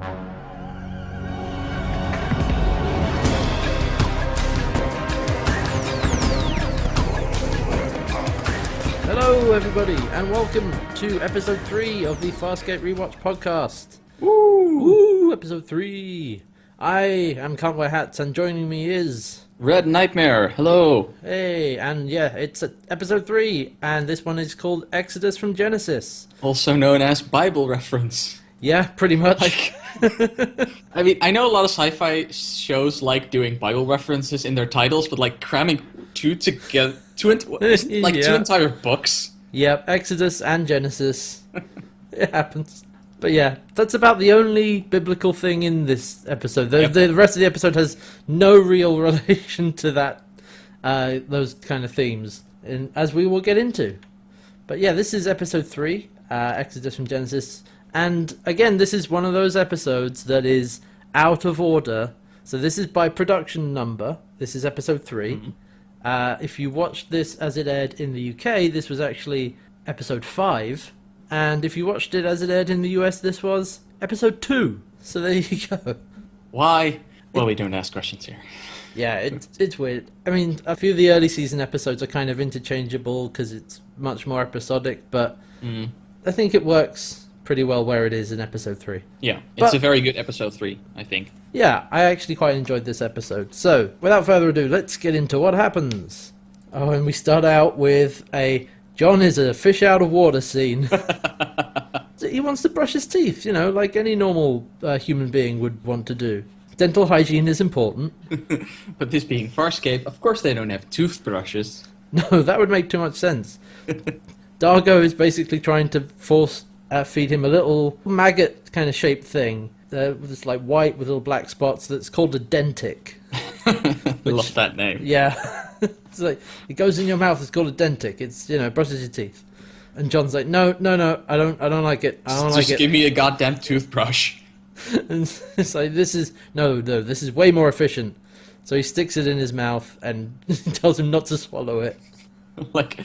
Hello everybody, and welcome to episode 3 of the Farscape Rewatch podcast. Woo! Woo! Episode 3. I am CantWearHats, and joining me is... RedNightmare, hello! Hey, and yeah, it's episode 3, and this one is called Exodus from Genesis. Also known as Bible reference. Yeah, pretty much. I mean, I know a lot of sci-fi shows like doing Bible references in their titles, but like cramming two together, two entire books. Yep, Exodus and Genesis. It happens. But yeah, that's about the only biblical thing in this episode. The rest of the episode has no real relation to that, those kind of themes, as we will get into. But yeah, this is episode 3, Exodus from Genesis. And again, this is one of those episodes that is out of order. So this is by production number. This is episode 3. Mm-hmm. If you watched this as it aired in the UK, this was actually episode 5. And if you watched it as it aired in the US, this was episode 2. So there you go. Why? Well, we don't ask questions here. Yeah, it's weird. I mean, a few of the early season episodes are kind of interchangeable because it's much more episodic, but I think it works pretty well where it is in episode 3. Yeah, it's a very good episode 3, I think. Yeah, I actually quite enjoyed this episode. So, without further ado, let's get into what happens. Oh, and we start out with a John is a fish out of water scene. He wants to brush his teeth, you know, like any normal human being would want to do. Dental hygiene is important. But this being Farscape, of course they don't have toothbrushes. No, that would make too much sense. Dargo is basically trying to force feed him a little maggot kind of shaped thing. It's like white with little black spots that's called a dentic. I love that name. Yeah. It's like, it goes in your mouth, it's called a dentic. It's, you know, brushes your teeth. And John's like, no, I don't like it. I don't like it. Just give me a goddamn toothbrush. And it's like, this is way more efficient. So he sticks it in his mouth and tells him not to swallow it. Like,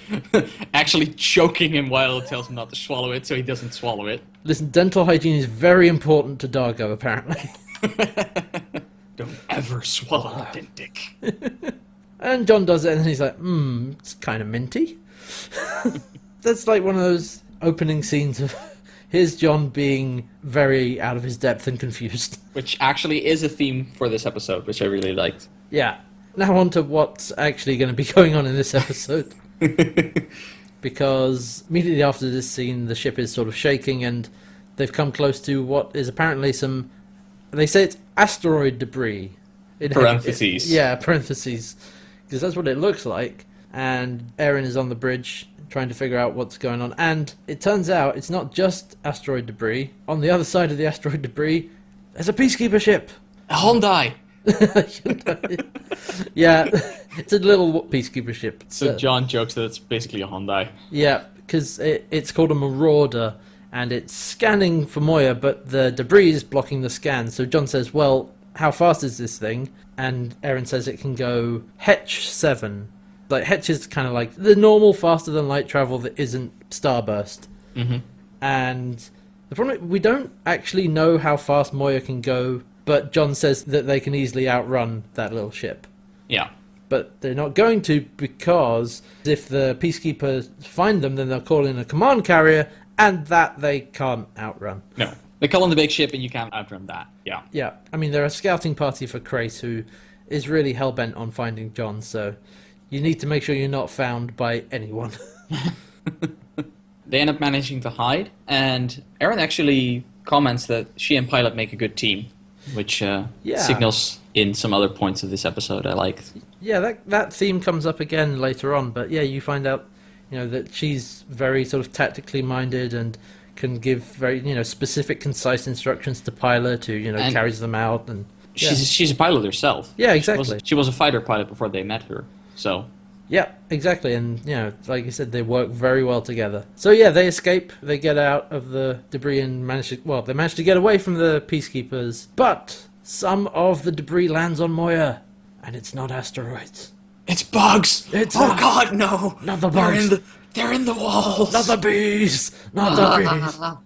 actually choking him while it tells him not to swallow it, so he doesn't swallow it. Listen, dental hygiene is very important to Dargo, apparently. Don't ever swallow a dentic. And John does it, and he's like, it's kind of minty. That's like one of those opening scenes of here's John being very out of his depth and confused. Which actually is a theme for this episode, which I really liked. Yeah. Now on to what's actually going to be going on in this episode. Because immediately after this scene, the ship is sort of shaking, and they've come close to what is apparently some... They say it's asteroid debris. Parentheses. Parentheses. Because that's what it looks like. And Aaron is on the bridge trying to figure out what's going on. And it turns out it's not just asteroid debris. On the other side of the asteroid debris, there's a peacekeeper ship. A Hyundai. Yeah, it's a little peacekeeper ship. So John jokes that it's basically a Hyundai. Yeah, because it's called a Marauder, and it's scanning for Moya, but the debris is blocking the scan. So John says, well, how fast is this thing? And Aaron says it can go Hetch 7. Like, Hetch is kind of like the normal faster than light travel that isn't starburst. Mm-hmm. And the problem, we don't actually know how fast Moya can go, but John says that they can easily outrun that little ship. Yeah. But they're not going to, because if the peacekeepers find them, then they'll call in a command carrier, and that they can't outrun. No. They call on the big ship and you can't outrun that. Yeah. Yeah. I mean, they're a scouting party for Krace, who is really hell-bent on finding John, so you need to make sure you're not found by anyone. They end up managing to hide, and Erin actually comments that she and Pilot make a good team, which signals in some other points of this episode I liked. Yeah, that theme comes up again later on, but yeah, you find out, you know, that she's very sort of tactically minded and can give very, you know, specific, concise instructions to Pilot, who, you know, and carries them out. And she's a pilot herself. Yeah, exactly. She was a fighter pilot before they met her, so... Yeah, exactly, and, you know, like you said, they work very well together. So yeah, they escape, they get out of the debris and they manage to get away from the peacekeepers, but some of the debris lands on Moya, and it's not asteroids. It's bugs! Oh god, no! Not the bugs! They're in the walls! Not the bees! Not the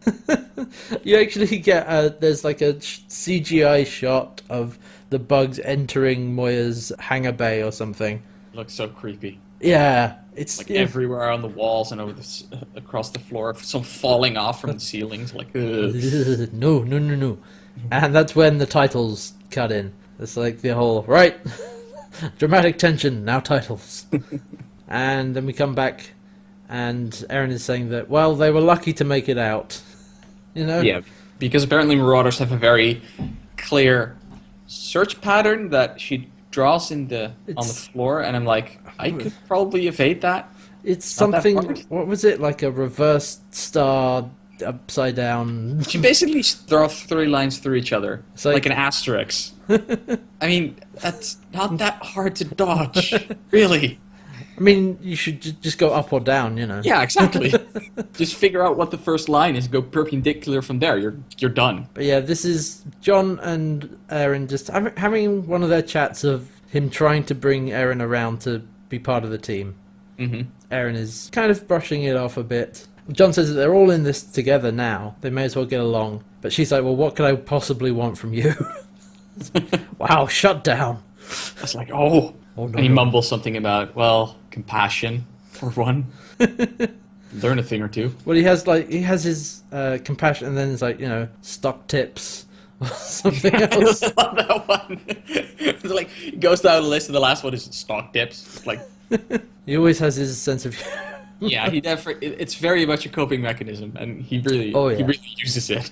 bees! You actually get, there's like a CGI shot of the bugs entering Moya's hangar bay or something. It looks so creepy. Yeah, it's... Like everywhere on the walls and over across the floor, some falling off from the ceilings, like, ugh. No. And that's when the titles cut in. It's like the whole, right, dramatic tension, now titles. And then we come back, and Eren is saying that, well, they were lucky to make it out. You know? Yeah, because apparently Marauders have a very clear search pattern that she draws on the floor, and I'm like, I could probably evade that. It's something, what was it, like a reversed star upside down? She basically draws 3 lines through each other, like an asterisk. I mean, that's not that hard to dodge, really. I mean, you should just go up or down, you know. Yeah, exactly. Just figure out what the first line is, go perpendicular from there, you're done. But yeah, this is John and Eren just having one of their chats of him trying to bring Eren around to be part of the team. Mm-hmm. Eren is kind of brushing it off a bit. John says that they're all in this together now. They may as well get along. But she's like, well, what could I possibly want from you? Wow, shut down. It's like, oh no, and he mumbles something about, well, compassion, for one. Learn a thing or two. Well, he has his compassion, and then it's like, you know, stock tips or something else. I love that one. It's like, he goes down the list, and the last one is stock tips. It's like... He always has his sense of humor. Yeah, it's very much a coping mechanism, and he really uses it.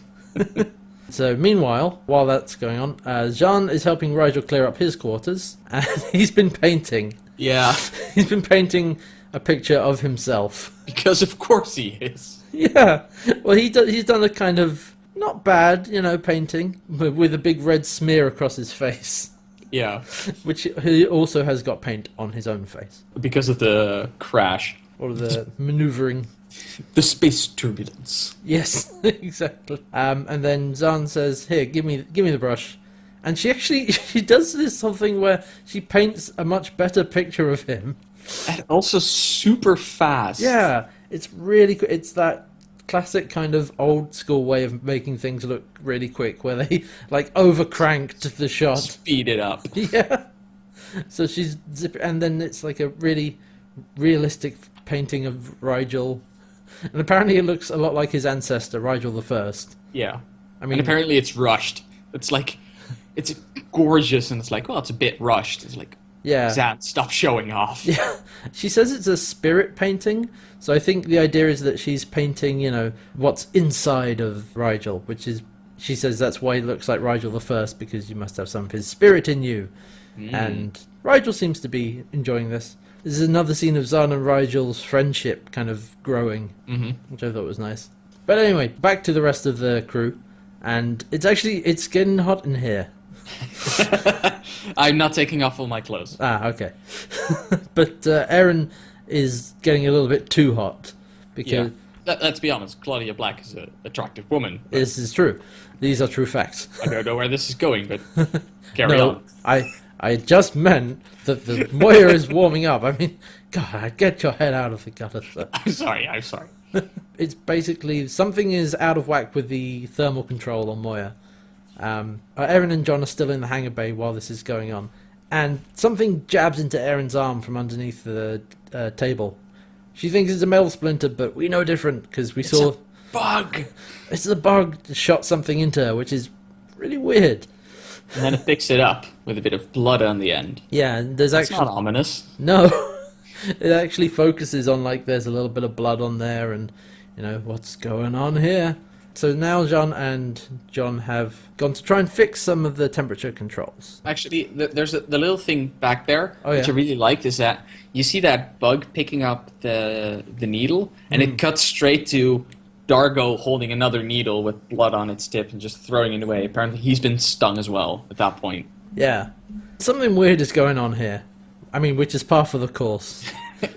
So, meanwhile, while that's going on, Jean is helping Rigel clear up his quarters, and he's been painting. Yeah. He's been painting a picture of himself. Because of course he is. Yeah. Well, he's done a kind of, not bad, you know, painting, with a big red smear across his face. Yeah. Which he also has got paint on his own face. Because of the crash. Or the maneuvering. The space turbulence. Yes, exactly. And then Zahn says, "Here, give me the brush," and she does this something where she paints a much better picture of him. And also super fast. Yeah, it's really it's that classic kind of old school way of making things look really quick, where they like overcranked the shot, speed it up. Yeah. So she's and then it's like a really realistic painting of Rigel. And apparently it looks a lot like his ancestor, Rigel the First. Yeah. I mean, and apparently it's rushed. It's like, it's gorgeous, and it's like, well, it's a bit rushed. It's like, yeah. Zan, stop showing off. Yeah. She says it's a spirit painting, so I think the idea is that she's painting, you know, what's inside of Rigel, which is, she says that's why he looks like Rigel the First, because you must have some of his spirit in you. And Rigel seems to be enjoying this. This is another scene of Zahn and Rigel's friendship kind of growing, which I thought was nice. But anyway, back to the rest of the crew, and it's getting hot in here. I'm not taking off all my clothes. Ah, okay. But Eren is getting a little bit too hot, because... Yeah. Let's be honest, Claudia Black is an attractive woman. This is true. These are true facts. I don't know where this is going, but carry on. I just meant that the Moya is warming up. I mean, God, get your head out of the gutter, sir. I'm sorry. It's basically, something is out of whack with the thermal control on Moya. Eren and John are still in the hangar bay while this is going on. And something jabs into Eren's arm from underneath the table. She thinks it's a metal splinter, but we know different, because we saw... It's a bug! It's a bug that shot something into her, which is really weird. And then it picks it up with a bit of blood on the end. Yeah, and there's That's actually... not ominous. No. It actually focuses on, like, there's a little bit of blood on there, and, you know, what's going on here? So now Jean and John have gone to try and fix some of the temperature controls. Actually, there's the little thing back there, which yeah. I really liked, is that you see that bug picking up the needle, and it cuts straight to Dargo holding another needle with blood on its tip and just throwing it away. Apparently he's been stung as well at that point. Yeah. Something weird is going on here. I mean, which is par for the course.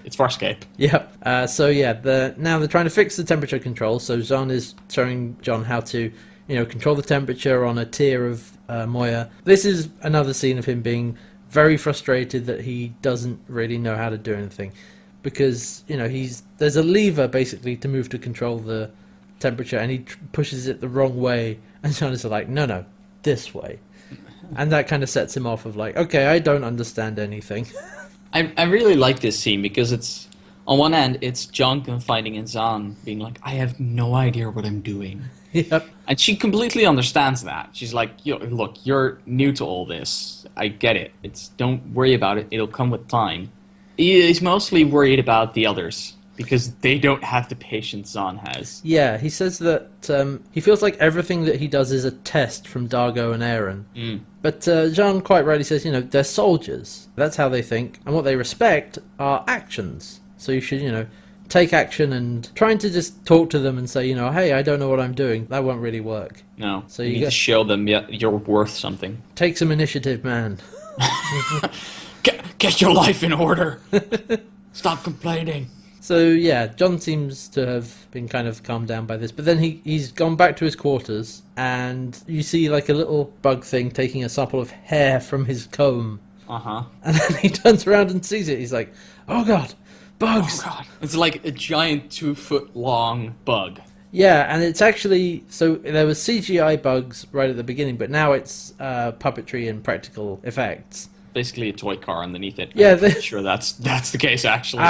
It's Farscape. Yep. So yeah, now they're trying to fix the temperature control. So Jean is showing John how to, you know, control the temperature on a tier of Moya. This is another scene of him being very frustrated that he doesn't really know how to do anything. Because, there's a lever, basically, to move to control the temperature, and he pushes it the wrong way, and John is like, no, this way. And that kind of sets him off of like, okay, I don't understand anything. I really like this scene because it's, on one hand, it's John confiding in Zahn, being like, I have no idea what I'm doing. Yep. And she completely understands that. She's like, look, you're new to all this. I get it. Don't worry about it. It'll come with time. He's mostly worried about the others because they don't have the patience Zahn has. Yeah, he says that he feels like everything that he does is a test from Dargo and Aaron. But Jean quite rightly says, they're soldiers. That's how they think. And what they respect are actions. So you should, take action, and trying to just talk to them and say, hey, I don't know what I'm doing. That won't really work. No, so you need to show them you're worth something. Take some initiative, man. Get your life in order. Stop complaining. So yeah, John seems to have been kind of calmed down by this, but then he's gone back to his quarters, and you see like a little bug thing taking a sample of hair from his comb. And then he turns around and sees it. He's like, oh god, bugs! Oh god. It's like a giant 2-foot long bug. Yeah, and it's actually, so there was CGI bugs right at the beginning, but now it's puppetry and practical effects. Basically a toy car underneath it. Yeah, I'm sure that's the case actually.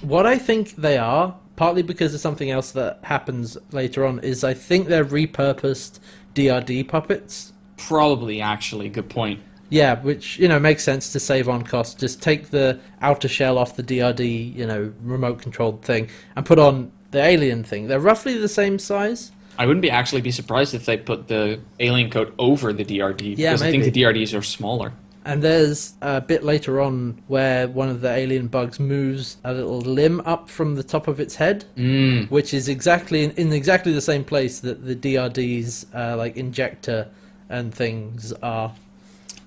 What I think they are, partly because of something else that happens later on, is I think they're repurposed DRD puppets. Probably, actually, good point. Yeah, which makes sense to save on cost. Just take the outer shell off the DRD, remote controlled thing, and put on the alien thing. They're roughly the same size. I wouldn't actually be surprised if they put the alien coat over the DRD, because I think the DRDs are smaller. And there's a bit later on where one of the alien bugs moves a little limb up from the top of its head, which is exactly in exactly the same place that the DRD's like injector and things are.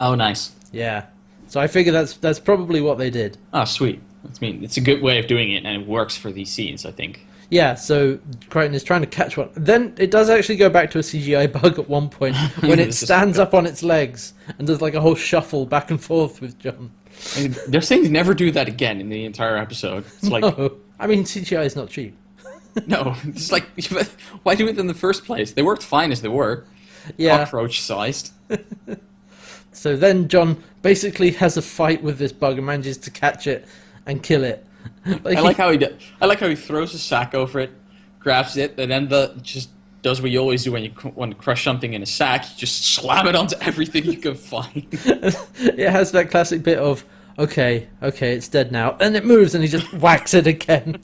Oh, nice. Yeah. So I figure that's probably what they did. Oh, sweet. It's a good way of doing it, and it works for these scenes, I think. Yeah, so Crichton is trying to catch one. Then it does actually go back to a CGI bug at one point when it stands up on its legs and does like a whole shuffle back and forth with John. They're saying they never do that again in the entire episode. It's like, no. I mean, CGI is not cheap. No, it's like, why do it in the first place? They worked fine as they were. Yeah. Cockroach-sized. So then John basically has a fight with this bug and manages to catch it and kill it. I like how he throws a sack over it, grabs it, and then just does what you always do when you want to crush something in a sack. You just slam it onto everything you can find. It has that classic bit of, okay, it's dead now. And it moves and he just whacks it again.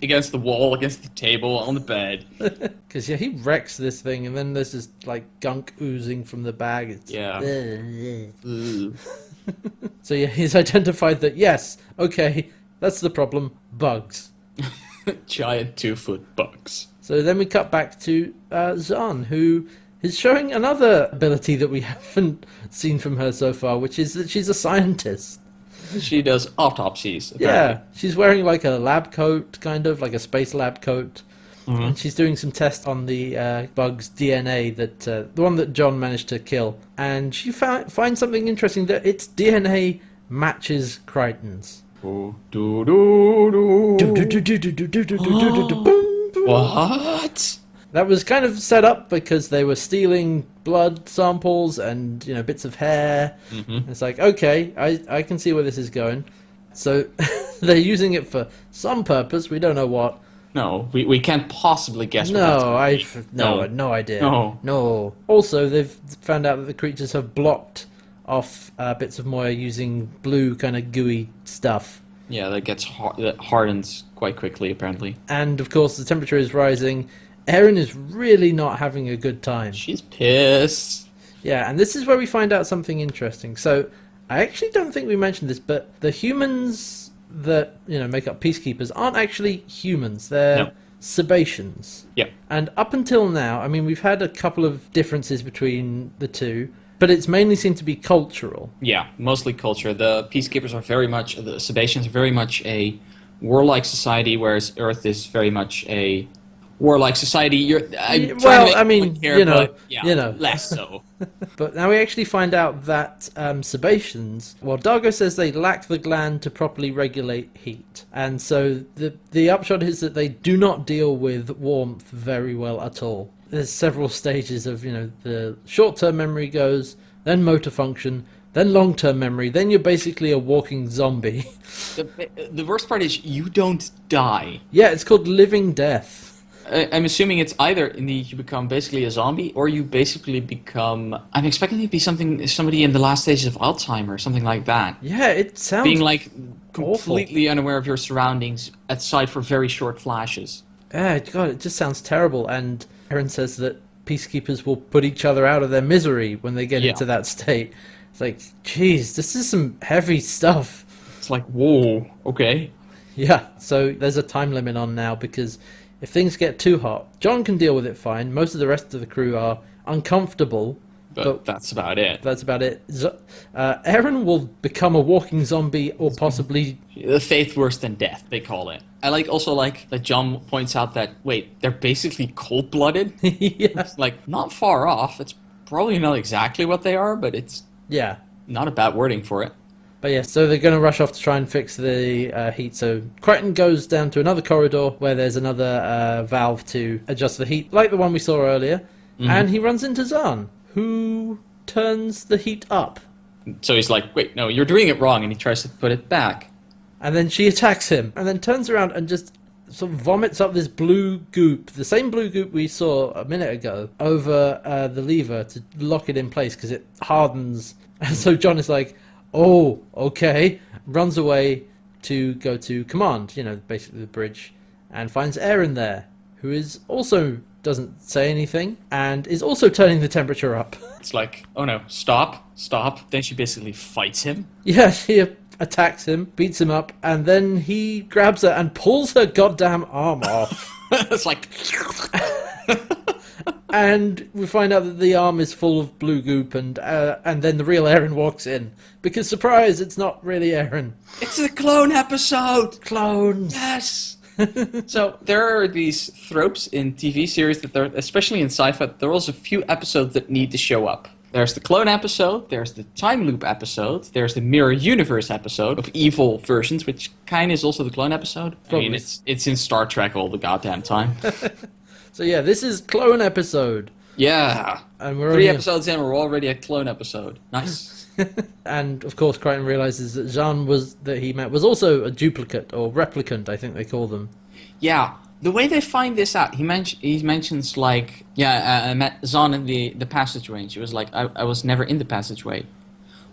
Against the wall, against the table, on the bed. Because, he wrecks this thing, and then there's this, gunk oozing from the bag. It's, So, he's identified that, yes, okay, that's the problem, bugs. Giant 2-foot bugs. So then we cut back to Zahn, who is showing another ability that we haven't seen from her so far, which is that she's a scientist. She does autopsies, apparently. Yeah, she's wearing like a lab coat, kind of, like a space lab coat. And she's doing some tests on the bug's DNA, the one that John managed to kill. And she finds something interesting, that its DNA matches Crichton's. What? That was kind of set up because they were stealing blood samples and bits of hair. It's like, okay, I can see where this is going. So they're using it for some purpose. We don't know what. No, we can't possibly guess. No, no idea. No. Also, they've found out that the creatures have blocked off bits of Moya using blue kind of gooey stuff. Yeah, that hardens quite quickly, apparently. And of course, the temperature is rising. Erin is really not having a good time. She's pissed. Yeah, and this is where we find out something interesting. So, I actually don't think we mentioned this, but the humans that, make up peacekeepers aren't actually humans. They're Sebaceans. Yeah. And up until now, I mean, we've had a couple of differences between the two, but it's mainly seemed to be cultural. Yeah, mostly culture. The peacekeepers are the Sebaceans are very much a warlike society, whereas Earth is very much a warlike society. Less so. But now we actually find out that Sebaceans, well, Dargo says they lack the gland to properly regulate heat. And so the upshot is that they do not deal with warmth very well at all. There's several stages of, the short-term memory goes, then motor function, then long-term memory, then you're basically a walking zombie. The worst part is you don't die. Yeah, it's called living death. I'm assuming it's either you become basically a zombie, or you basically become... I'm expecting it to be somebody in the last stages of Alzheimer, something like that. Yeah, it sounds being like completely awful. Unaware of your surroundings, aside for very short flashes. Yeah, God, it just sounds terrible. And Aaron says that peacekeepers will put each other out of their misery when they get into that state. It's like, geez, this is some heavy stuff. It's like, whoa, okay. Yeah, so there's a time limit on now, because if things get too hot, John can deal with it fine. Most of the rest of the crew are uncomfortable. But that's about it. That's about it. Aaron will become a walking zombie, or possibly... The faith worse than death, they call it. I also like that John points out that, wait, they're basically cold-blooded? Yeah. It's like, not far off. It's probably not exactly what they are, but it's not a bad wording for it. But yeah, so they're going to rush off to try and fix the heat. So Crichton goes down to another corridor where there's another valve to adjust the heat, like the one we saw earlier. Mm-hmm. And he runs into Zahn, who turns the heat up. So he's like, wait, no, you're doing it wrong, and he tries to put it back. And then she attacks him, and then turns around and just sort of vomits up this blue goop, the same blue goop we saw a minute ago, over the lever to lock it in place, because it hardens. And so John is like, oh, okay, runs away to go to command, basically the bridge, and finds Aaron there, who is also doesn't say anything, and is also turning the temperature up. It's like, oh no, stop. Then she basically fights him. Yeah, she attacks him, beats him up, and then he grabs her and pulls her goddamn arm off. It's like... And we find out that the arm is full of blue goop, and then the real Aaron walks in. Because, surprise, it's not really Aaron. It's a clone episode! Clones! Yes! So, there are these tropes in TV series that especially in sci-fi, there are also a few episodes that need to show up. There's the clone episode, there's the time loop episode, there's the mirror universe episode of evil versions, which kind of is also the clone episode. Probably. I mean, it's in Star Trek all the goddamn time. So yeah, this is clone episode. Yeah. And we're 3 episodes in, we're already at clone episode. Nice. And of course Crichton realizes that Jean that he met was also a duplicate, or replicant, I think they call them. Yeah. The way they find this out, he mentions like, I met Zahn in the passageway, and she was like, I was never in the passageway.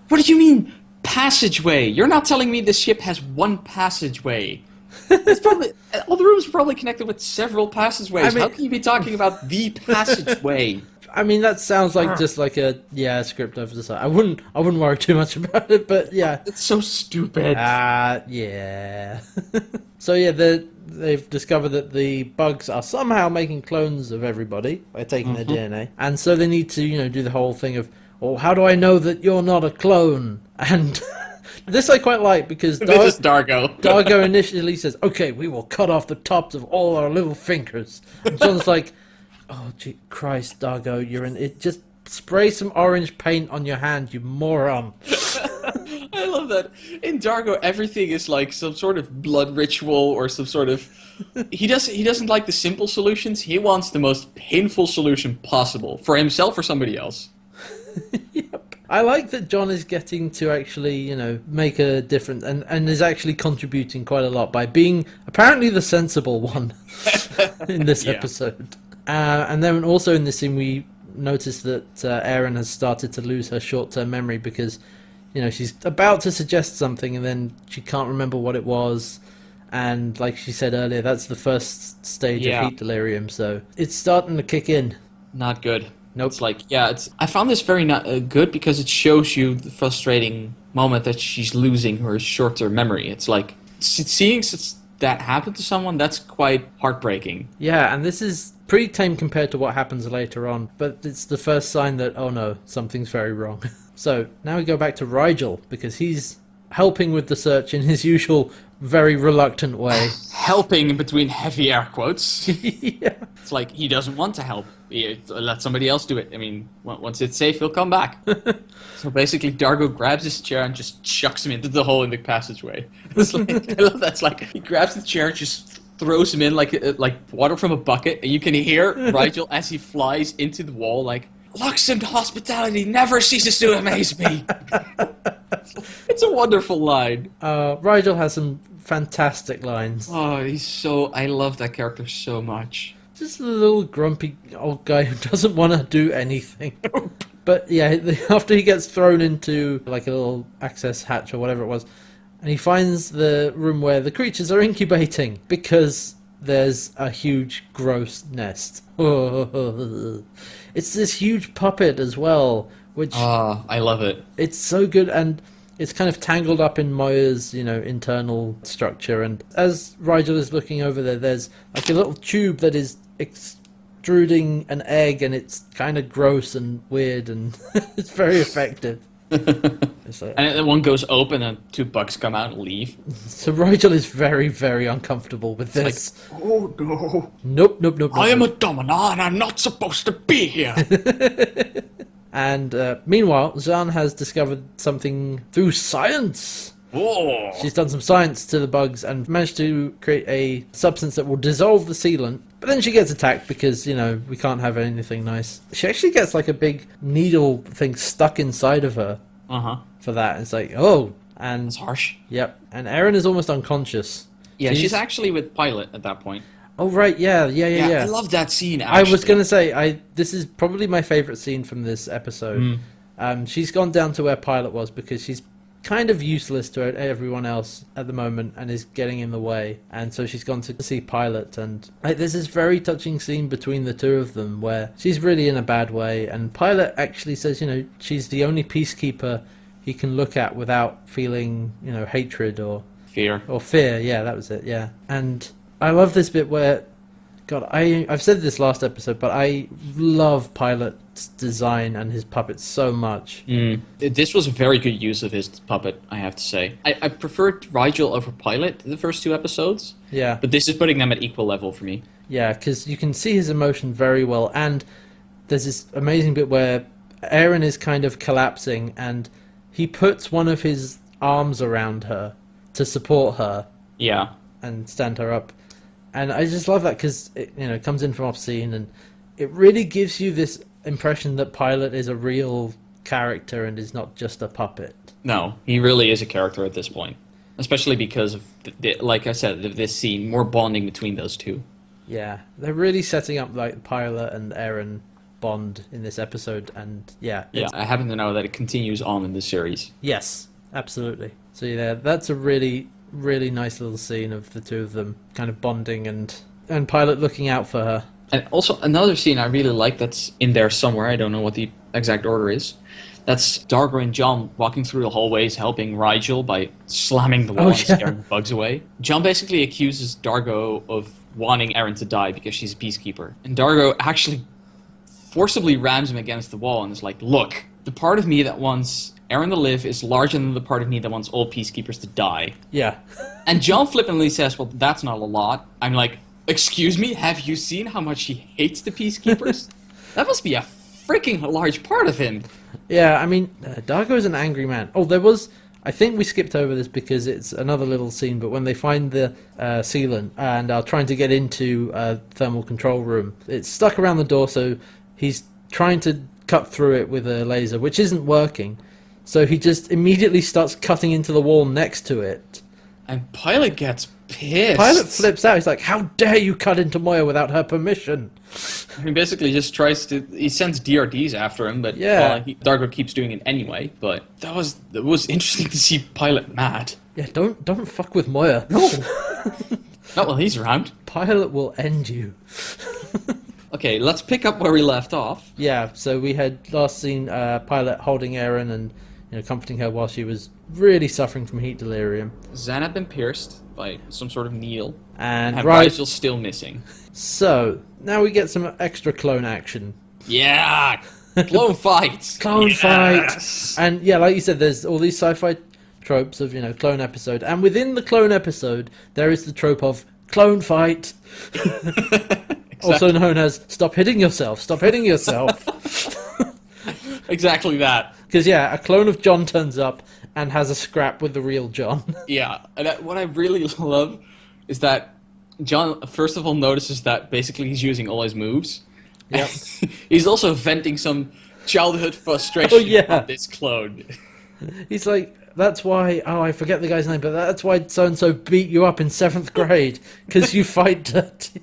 What do you mean, passageway? You're not telling me this ship has one passageway. It's probably all the rooms are probably connected with several passageways. I mean, how can you be talking about the passageway? I mean, that sounds like just like a script over the side. I wouldn't worry too much about it, but yeah, it's so stupid. Yeah. So yeah, they've discovered that the bugs are somehow making clones of everybody by taking their DNA, and so they need to do the whole thing of, oh, how do I know that you're not a clone? And this I quite like, because this is Dargo. Dargo initially says, okay, we will cut off the tops of all our little fingers. And John's like, oh, gee, Christ, Dargo, you're in it. Just spray some orange paint on your hand, you moron. I love that. In Dargo, everything is like some sort of blood ritual or some sort of... He doesn't like the simple solutions. He wants the most painful solution possible for himself or somebody else. Yep. I like that John is getting to actually, make a difference and is actually contributing quite a lot by being apparently the sensible one in this episode. And then also in this scene we notice that Erin has started to lose her short-term memory because, she's about to suggest something and then she can't remember what it was. And like she said earlier, that's the first stage of heat delirium, so it's starting to kick in. Not good. Nope. It's like, I found this very good because it shows you the frustrating moment that she's losing her short-term memory. It's like, seeing that happen to someone, that's quite heartbreaking. Yeah, and this is pretty tame compared to what happens later on, but it's the first sign that, oh no, something's very wrong. So, now we go back to Rigel, because he's helping with the search in his usual very reluctant way. helping in between heavy air quotes. Yeah. It's like he doesn't want to help. Let somebody else do it. I mean, once it's safe, he'll come back. So basically, Dargo grabs his chair and just chucks him into the hole in the passageway. It's like, I love that. It's like he grabs the chair and just throws him in like water from a bucket, and you can hear Rigel as he flies into the wall like, "Luxem hospitality never ceases to amaze me." It's a wonderful line. Rigel has some fantastic lines. Oh, I love that character so much. Just a little grumpy old guy who doesn't want to do anything. But yeah, after he gets thrown into like a little access hatch or whatever it was, and he finds the room where the creatures are incubating because there's a huge gross nest. It's this huge puppet as well, which I love it. It's so good, and it's kind of tangled up in Moya's, internal structure. And as Rigel is looking over there, there's like a little tube that is extruding an egg, and it's kind of gross and weird, and it's very effective. It's like, and then one goes open, and 2 bugs come out and leave. So Rigel is very, very uncomfortable with this. Like, oh no! Nope. I am a Domina, and I'm not supposed to be here. And meanwhile, Zhaan has discovered something through science. Oh. She's done some science to the bugs and managed to create a substance that will dissolve the sealant. But then she gets attacked because, we can't have anything nice. She actually gets like a big needle thing stuck inside of her for that. It's like, oh. And it's harsh. Yep. And Eren is almost unconscious. Yeah, she's actually with Pilot at that point. Oh, right, yeah. I love that scene, actually. I was going to say, this is probably my favourite scene from this episode. She's gone down to where Pilot was because she's kind of useless to everyone else at the moment and is getting in the way. And so she's gone to see Pilot. And there's this very touching scene between the two of them where she's really in a bad way. And Pilot actually says, she's the only peacekeeper he can look at without feeling, hatred or... Fear. Or fear, yeah, that was it, yeah. And... I love this bit where, God, I've said this last episode, but I love Pilot's design and his puppet so much. This was a very good use of his puppet, I have to say. I preferred Rigel over Pilot the first 2 episodes. Yeah. But this is putting them at equal level for me. Yeah, because you can see his emotion very well, and there's this amazing bit where Eren is kind of collapsing, and he puts one of his arms around her to support her. Yeah. And stand her up. And I just love that because it comes in from off scene, and it really gives you this impression that Pilot is a real character and is not just a puppet. No, he really is a character at this point, especially because of like I said, this scene, more bonding between those two. Yeah, they're really setting up like Pilot and Eren bond in this episode, and yeah. I happen to know that it continues on in the series. Yes, absolutely. So yeah, that's a really nice little scene of the two of them kind of bonding and Pilot looking out for her. And also another scene I really like that's in there somewhere, I don't know what the exact order is. That's Dargo and John walking through the hallways helping Rigel by slamming the wall and scaring the bugs away. John basically accuses Dargo of wanting Eren to die because she's a peacekeeper. And Dargo actually forcibly rams him against the wall and is like, look, the part of me that wants Eren to live is larger than the part of me that wants all peacekeepers to die. Yeah. And John flippantly says, well, that's not a lot. I'm like, excuse me? Have you seen how much he hates the peacekeepers? That must be a freaking large part of him. Yeah, I mean, Dargo is an angry man. Oh, there was... I think we skipped over this because it's another little scene, but when they find the sealant and are trying to get into a thermal control room, it's stuck around the door, so he's trying to cut through it with a laser, which isn't working. So he just immediately starts cutting into the wall next to it. And Pilot gets pissed. Pilot flips out. He's like, how dare you cut into Moya without her permission? He basically just tries to... He sends DRDs after him, but Dargo keeps doing it anyway. But it was interesting to see Pilot mad. Yeah, don't fuck with Moya. No. Not while he's around. Pilot will end you. Okay, let's pick up where we left off. Yeah, so we had last seen Pilot holding Eren and comforting her while she was really suffering from heat delirium. Zhaan had been pierced by some sort of needle. And Rigel's still missing. So, now we get some extra clone action. Yeah! Clone fights! Clone fight! And yeah, like you said, there's all these sci-fi tropes of, clone episode. And within the clone episode, there is the trope of clone fight. Also known as stop hitting yourself, stop hitting yourself. Exactly that. Because, yeah, a clone of John turns up and has a scrap with the real John. Yeah, and what I really love is that John, first of all, notices that basically he's using all his moves. Yep. He's also venting some childhood frustration on this clone. He's like, that's why, I forget the guy's name, but that's why so-and-so beat you up in 7th grade, because you fight dirty.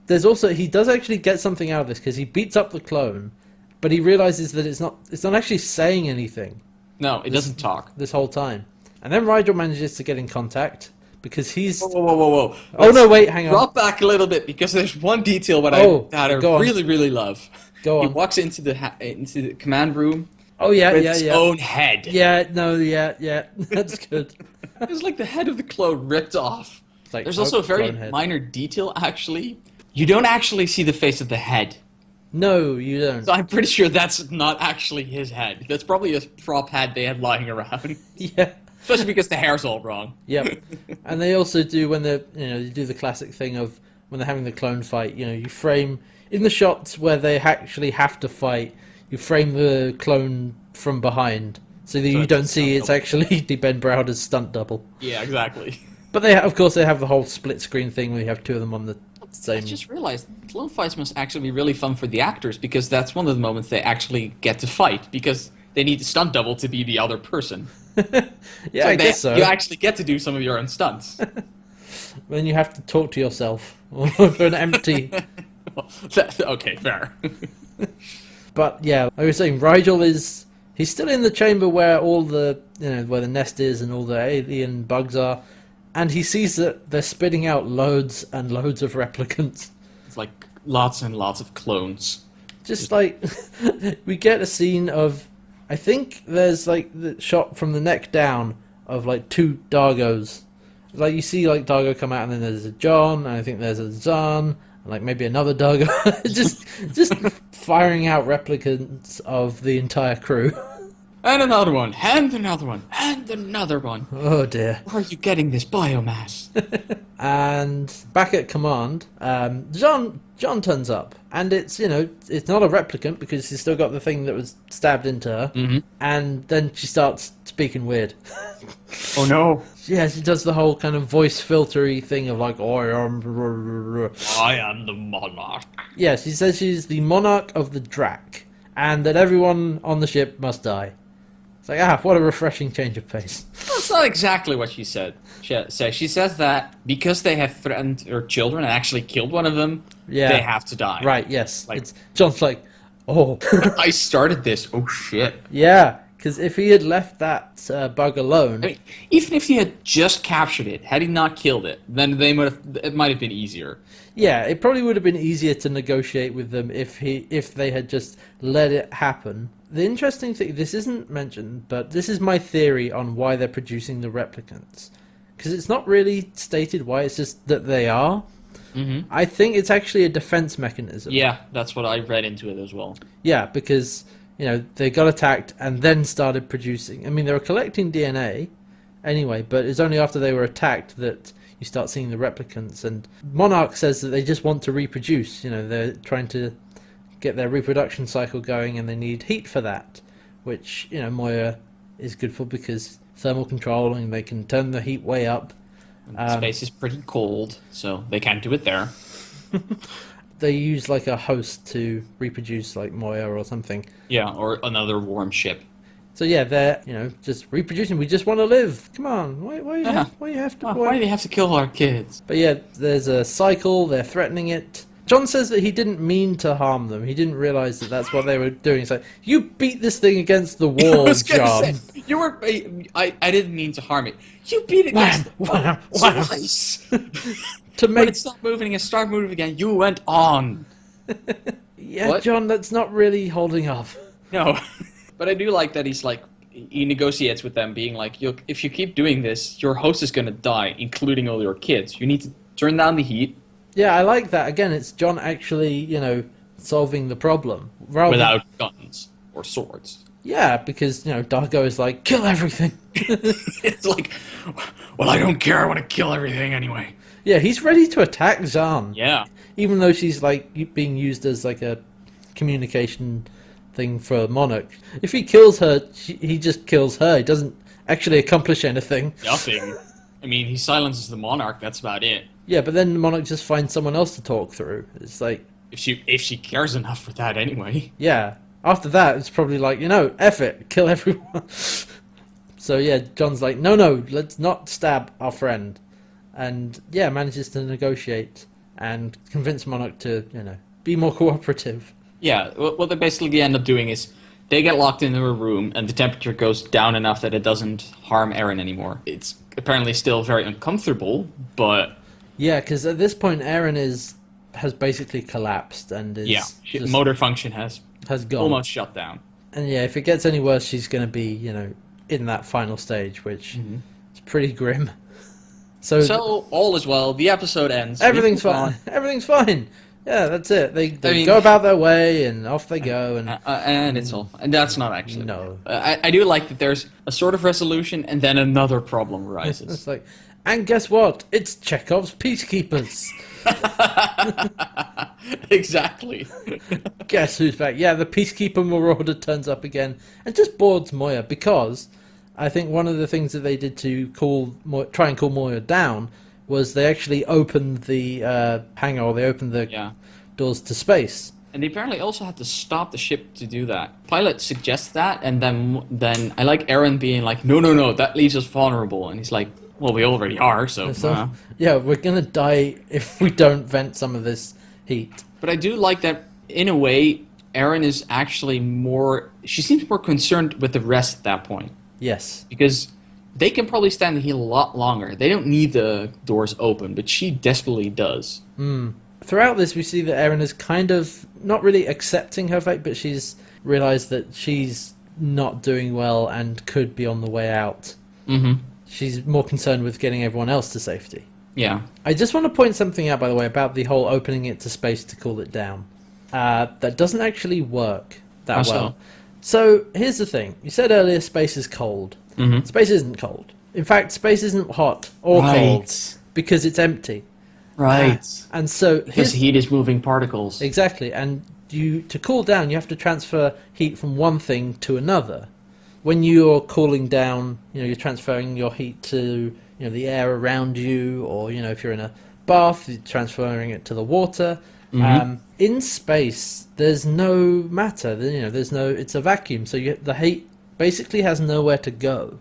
There's also, he does actually get something out of this, because he beats up the clone, but he realizes that it's not actually saying anything. No, it doesn't talk. This whole time. And then Rigel manages to get in contact, because he's... Whoa. Oh, no, wait, hang on. Drop back a little bit, because there's one detail that I really, really love. Go on. He walks into the command room with his own head. Yeah, that's good. It's like the head of the clone ripped off. Like, there's also a very minor detail, actually. You don't actually see the face of the head. No, you don't. So I'm pretty sure that's not actually his head. That's probably a prop head they had lying around. Yeah. Especially because the hair's all wrong. Yep. And they also do, when they're, you do the classic thing of when they're having the clone fight, you frame, in the shots where they actually have to fight, you frame the clone from behind. So that you don't see it's actually Ben Browder's stunt double. Yeah, exactly. But of course, they have the whole split screen thing where you have two of them on the same... I just realized clone fights must actually be really fun for the actors, because that's one of the moments they actually get to fight, because they need the stunt double to be the other person. Yeah, so I guess so. You actually get to do some of your own stunts. Then you have to talk to yourself for an empty... Okay, fair. But yeah, like I was saying, Rigel he's still in the chamber where all the where the nest is and all the alien bugs are, and he sees that they're spitting out loads and loads of replicants. It's like lots and lots of clones. Just like we get a scene of, I think there's like the shot from the neck down of like 2 Dargos. Like you see like Dargo come out, and then there's a John, and I think there's a Zahn, and like maybe another Dargo. just firing out replicants of the entire crew. And another one, and another one, and another one. Oh dear. Where are you getting this biomass? And back at command, John turns up, and it's it's not a replicant because she's still got the thing that was stabbed into her. Mm-hmm. And then she starts speaking weird. Oh no! Yeah, she does the whole kind of voice filtery thing of like, I am the monarch. Yeah, she says she's the monarch of the Drac, and that everyone on the ship must die. It's like, what a refreshing change of pace. That's not exactly what she said. She says that because they have threatened her children and actually killed one of them, they have to die. Right, yes. John's like, oh. I started this, oh shit. Yeah, because if he had left that bug alone... I mean, even if he had just captured it, had he not killed it, then it might have been easier. Yeah, it probably would have been easier to negotiate with them if they had just let it happen. The interesting thing, this isn't mentioned, but this is my theory on why they're producing the replicants. Because it's not really stated why, it's just that they are. Mm-hmm. I think it's actually a defense mechanism. Yeah, that's what I read into it as well. Yeah, because, they got attacked and then started producing. I mean, they were collecting DNA anyway, but it's only after they were attacked that you start seeing the replicants. And Monarch says that they just want to reproduce. They're trying to get their reproduction cycle going, and they need heat for that, which Moya is good for because thermal control, and they can turn the heat way up. Space is pretty cold, so they can't do it there. They use like a host to reproduce, like Moya or something. Yeah, or another warm ship. So yeah, they're just reproducing. We just want to live. Come on, why do you have to kill our kids? But yeah, there's a cycle. They're threatening it. John says that he didn't mean to harm them. He didn't realize that that's what they were doing. It's like, you beat this thing against the wall, John. I didn't mean to harm it. You beat it against the wall twice. When it stopped moving and started moving again, you went on. Yeah, what? John, that's not really holding up. No. But I do like that he negotiates with them, being like, if you keep doing this, your host is going to die, including all your kids. You need to turn down the heat. Yeah, I like that. Again, it's John actually, solving the problem. Without guns or swords. Yeah, because, Dargo is like, kill everything. It's like, well, I don't care. I want to kill everything anyway. Yeah, he's ready to attack Zhaan. Yeah. Even though she's like being used as like a communication thing for Monarch. If he kills her, he just kills her. He doesn't actually accomplish anything. Nothing. I mean, he silences the Monarch, that's about it. Yeah, but then the Monarch just finds someone else to talk through. It's like... If she cares enough for that anyway. Yeah. After that, it's probably like, F it, kill everyone. So yeah, John's like, no, let's not stab our friend. And yeah, manages to negotiate and convince Monarch to, be more cooperative. Yeah, what they basically end up doing is they get locked into a room and the temperature goes down enough that it doesn't harm Eren anymore. It's apparently still very uncomfortable, but... Yeah, because at this point, Eren has basically collapsed and is... Yeah, motor function has gone. Almost shut down. And yeah, if it gets any worse, she's going to be, in that final stage, which is pretty grim. So all is well. The episode ends. Everything's fine. Everything's fine. Yeah, that's it. They go about their way and off they go. And it's all. And that's not actually. No. I do like that there's a sort of resolution and then another problem arises. It's like, and guess what? It's Chekhov's peacekeepers. Exactly. Guess who's back? Yeah, the peacekeeper marauder turns up again and just boards Moya, because I think one of the things that they did to try and cool Moya down was they actually opened the hangar, or they opened the doors to space. And they apparently also had to stop the ship to do that. Pilot suggests that, and then I like Eren being like, no, that leaves us vulnerable. And he's like, well, we already are, so... Yeah, we're going to die if we don't vent some of this heat. But I do like that, in a way, Eren is actually more... She seems more concerned with the rest at that point. Yes. Because they can probably stand the heat a lot longer. They don't need the doors open, but she desperately does. Throughout this, we see that Eren is kind of not really accepting her fate, but she's realised that she's not doing well and could be on the way out. Mm-hmm. She's more concerned with getting everyone else to safety. Yeah. I just want to point something out, by the way, about the whole opening it to space to cool it down. That doesn't actually work that well. So, here's the thing. You said earlier space is cold. Mm-hmm. Space isn't cold. In fact, space isn't hot or cold because it's empty. Right. And so... Because heat is moving particles. Exactly. And to cool down, you have to transfer heat from one thing to another. When you're cooling down, you're transferring your heat to, the air around you, or, if you're in a bath, you're transferring it to the water. Mm-hmm. In space, there's no matter. It's a vacuum, so the heat basically has nowhere to go.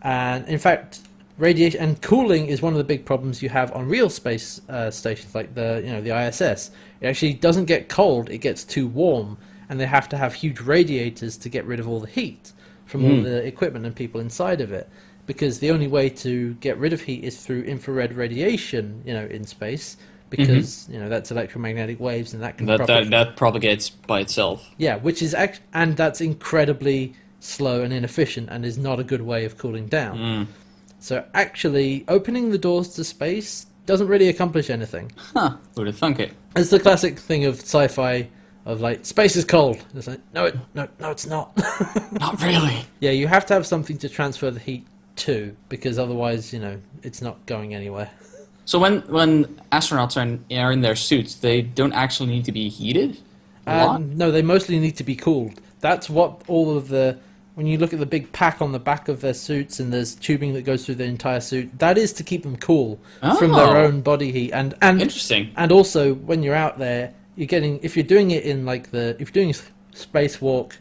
And in fact, radiation and cooling is one of the big problems you have on real space stations, like the ISS. It actually doesn't get cold; it gets too warm, and they have to have huge radiators to get rid of all the heat from all the equipment and people inside of it, because the only way to get rid of heat is through infrared radiation, in space, because that's electromagnetic waves, and that can that propagates by itself. Yeah, which is and that's incredibly slow and inefficient, and is not a good way of cooling down. So actually, opening the doors to space doesn't really accomplish anything. Huh? Who'd have thunk it? It's the classic thing of sci-fi. Of like, space is cold. It's like, no, it's not. Not really. Yeah, you have to have something to transfer the heat to, because otherwise, it's not going anywhere. So when astronauts are in their suits, they don't actually need to be heated? No, they mostly need to be cooled. That's what all of the... When you look at the big pack on the back of their suits, and there's tubing that goes through the entire suit, that is to keep them cool from their own body heat. And interesting. And also, when you're out there, if you're doing it in if you're doing a spacewalk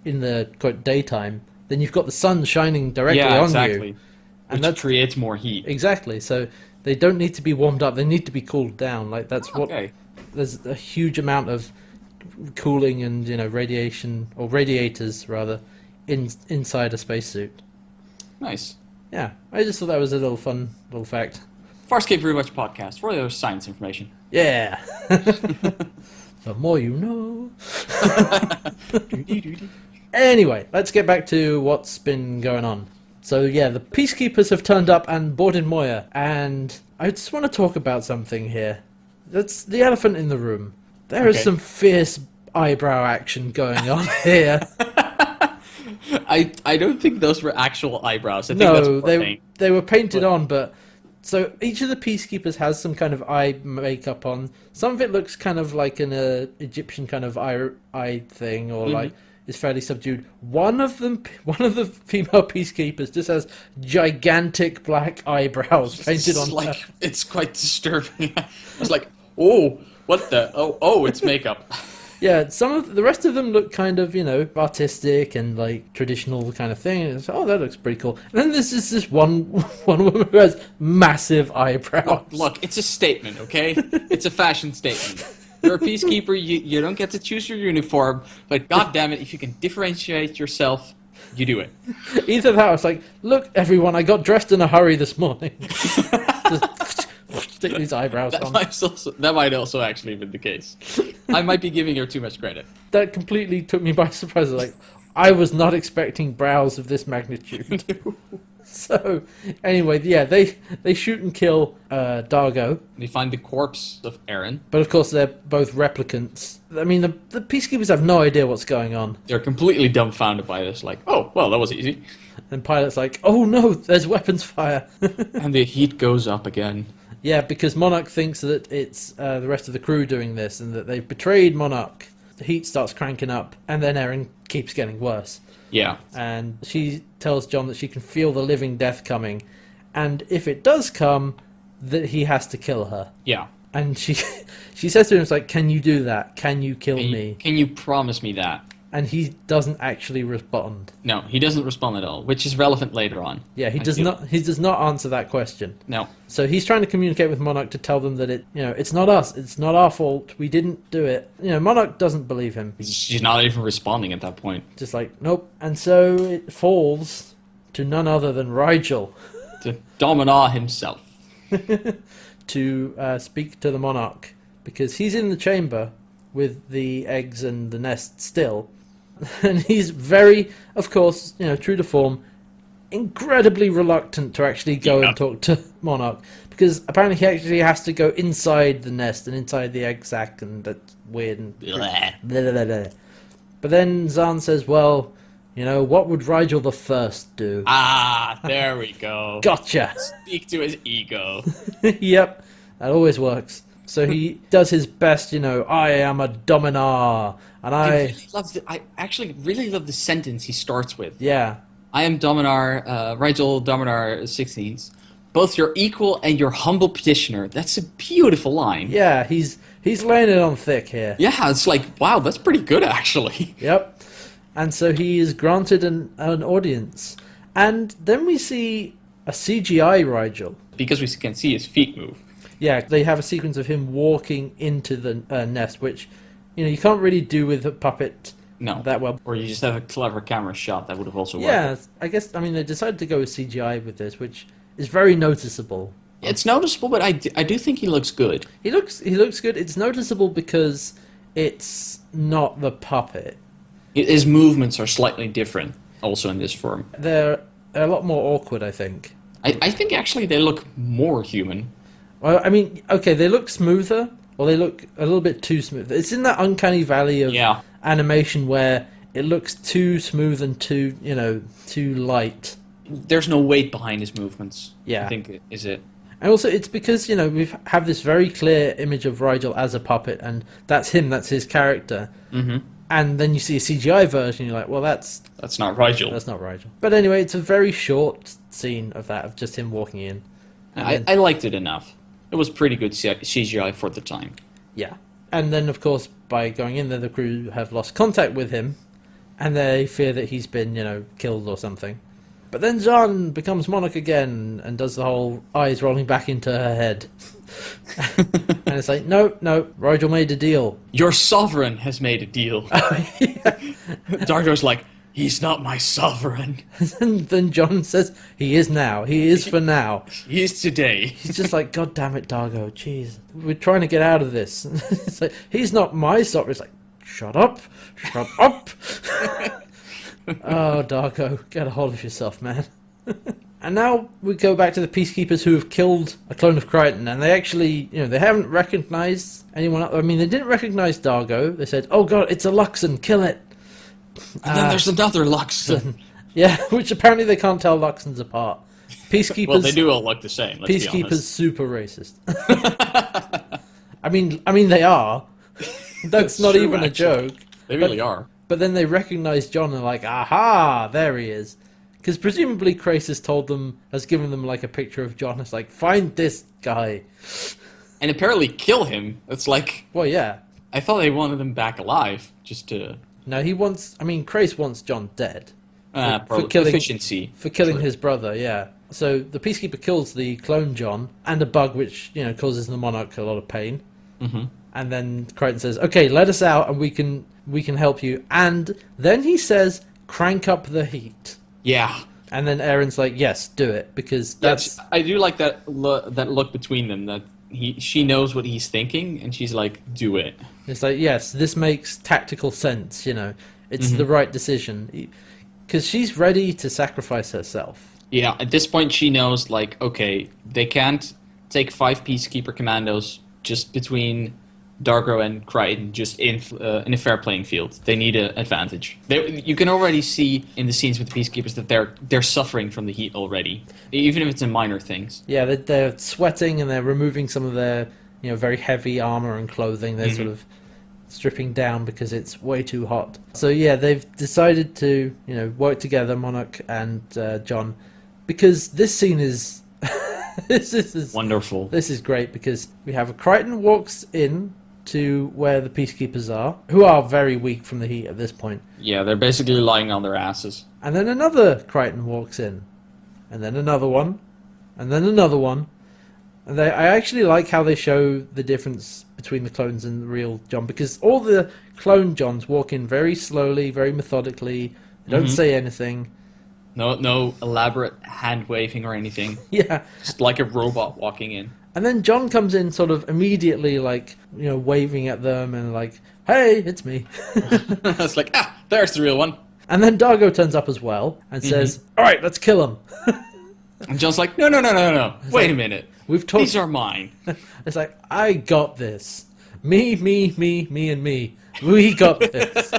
in the quote daytime, then you've got the sun shining directly on you, and that creates more heat. Exactly. So they don't need to be warmed up; they need to be cooled down. Like that's what. There's a huge amount of cooling and radiation, or radiators rather, inside a spacesuit. Nice. Yeah, I just thought that was a little fun little fact. Farscape Rewatch podcast for other science information. Yeah. The more you know. Anyway, let's get back to what's been going on. So yeah, the peacekeepers have turned up and boarded Moya, and I just want to talk about something here. That's the elephant in the room. There is some fierce eyebrow action going on here. I don't think those were actual eyebrows. I think that's they were painted on, but So each of the peacekeepers has some kind of eye makeup on. Some of it looks kind of like an Egyptian kind of eye thing, or like is fairly subdued. One of the female peacekeepers just has gigantic black eyebrows painted on. Like it's quite disturbing. I was like, oh, what the? Oh, it's makeup. Yeah, some of the rest of them look kind of, artistic and like traditional kind of thing. And it's, oh, that looks pretty cool. And then there's just this one woman who has massive eyebrows. Look, it's a statement, okay? It's a fashion statement. You're a peacekeeper. You don't get to choose your uniform, but god damn it, if you can differentiate yourself, you do it. Either that, or it's like, look, everyone, I got dressed in a hurry this morning. Just stick these eyebrows on. That might also actually have been the case. I might be giving her too much credit. That completely took me by surprise. Like, I was not expecting brows of this magnitude. So, anyway, yeah, they shoot and kill Dargo. They find the corpse of Aaron. But of course, they're both replicants. I mean, the peacekeepers have no idea what's going on. They're completely dumbfounded by this. Like, oh, well, that was easy. And Pilot's like, oh no, there's weapons fire. And the heat goes up again. Yeah, because Monarch thinks that it's the rest of the crew doing this and that they've betrayed Monarch. The heat starts cranking up, and then Aaron keeps getting worse. Yeah. And she tells John that she can feel the living death coming, and if it does come, that he has to kill her. Yeah. And she says to him, it's like, can you do that? Can you kill me? Can you promise me that? And he doesn't actually respond. No, he doesn't respond at all, which is relevant later on. Yeah, he does not answer that question. No. So he's trying to communicate with Monarch to tell them that it's not us, it's not our fault, we didn't do it. Monarch doesn't believe him. She's not even responding at that point. Just like, nope. And so it falls to none other than Rigel. To Dominar himself. To speak to the Monarch, because he's in the chamber with the eggs and the nest still. And he's very, of course, true to form, incredibly reluctant to actually go and talk to Monarch, because apparently he actually has to go inside the nest and inside the egg sac, and that's weird and blah, blah, blah, blah. But then Zahn says, well, what would Rigel the First do? Ah, there we go. Gotcha. Speak to his ego. Yep, that always works. So he does his best, I am a Dominar, and I actually really love the sentence he starts with. Yeah. I am Dominar, Rigel Dominar 16th, both your equal and your humble petitioner. That's a beautiful line. Yeah, he's laying it on thick here. Yeah, it's like, wow, that's pretty good, actually. Yep. And so he is granted an audience. And then we see a CGI Rigel. Because we can see his feet move. Yeah, they have a sequence of him walking into the nest, which, you can't really do with a puppet that well. Or you just have a clever camera shot that would have also worked. Yeah, I guess, they decided to go with CGI with this, which is very noticeable. It's noticeable, but I do think he looks good. He looks good. It's noticeable because it's not the puppet. His movements are slightly different, also in this form. They're a lot more awkward, I think. I think actually they look more human. Well, okay, they look smoother, or they look a little bit too smooth. It's in that uncanny valley of animation where it looks too smooth and too light. There's no weight behind his movements. Yeah. I think is it. And also, it's because, we have this very clear image of Rigel as a puppet, and that's him, that's his character. Mm-hmm. And then you see a CGI version, you're like, well, that's not Rigel. That's not Rigel. But anyway, it's a very short scene of that, of just him walking in. I liked it enough. It was pretty good CGI for the time. Yeah. And then, of course, by going in there, the crew have lost contact with him, and they fear that he's been, killed or something. But then Jean becomes Monarch again and does the whole eyes rolling back into her head. And it's like, no, Rigel made a deal. Your sovereign has made a deal. Dargo's like, he's not my sovereign. And then John says, he is now. He is for now. He is today. He's just like, God damn it, Dargo. Jeez. We're trying to get out of this. It's like, he's not my sovereign. It's like, shut up. Shut up. Oh, Dargo, get a hold of yourself, man. And now we go back to the peacekeepers who have killed a clone of Crichton, and they actually, they haven't recognized anyone else. They didn't recognize Dargo. They said, oh god, it's a Luxon, kill it. And then there's another Luxon. Yeah, which apparently they can't tell Luxons apart. Peacekeepers. Well, they do all look the same. Let's be Peacekeepers honest. super racist. I mean they are. That's not true, even a actually. joke. They really are. But then they recognize John and are like, aha, there he is. Because presumably Krace has given them like a picture of John. It's like, find this guy. And apparently kill him. It's like, Well, yeah. I thought they wanted him back alive, just to... No, Krace wants John dead. probably killing- efficiency. For killing Sure. his brother, yeah. So the Peacekeeper kills the clone John and a bug which, causes the Monarch a lot of pain. Mm-hmm. And then Crichton says, okay, let us out and we can help you. And then he says, crank up the heat. Yeah. And then Aaron's like, yes, do it, because that's... I do like that look between them, that she knows what he's thinking, and she's like, do it. It's like, yes, this makes tactical sense, It's the right decision. Because she's ready to sacrifice herself. Yeah, at this point she knows, like, okay, they can't take 5 Peacekeeper commandos just between Dargo and Crichton, just in a fair playing field. They need an advantage. You can already see in the scenes with the Peacekeepers that they're suffering from the heat already, even if it's in minor things. Yeah, they're sweating and they're removing some of their, very heavy armor and clothing. They're sort of stripping down because it's way too hot. So yeah, they've decided to, work together, Monarch and John, because this scene is... this is wonderful. This is great because we have a Crichton walks in to where the Peacekeepers are, who are very weak from the heat at this point. Yeah, they're basically lying on their asses. And then another Crichton walks in, and then another one, and then another one. And I actually like how they show the difference between the clones and the real John, because all the clone Johns walk in very slowly, very methodically. They don't say anything. No elaborate hand waving or anything. Yeah. Just like a robot walking in. And then John comes in sort of immediately, like, waving at them and like, hey, it's me. It's like, there's the real one. And then Dargo turns up as well and says, all right, let's kill him. And John's like, no. Wait a minute. We've talked. These are mine. It's like, I got this. Me, and me. We got this.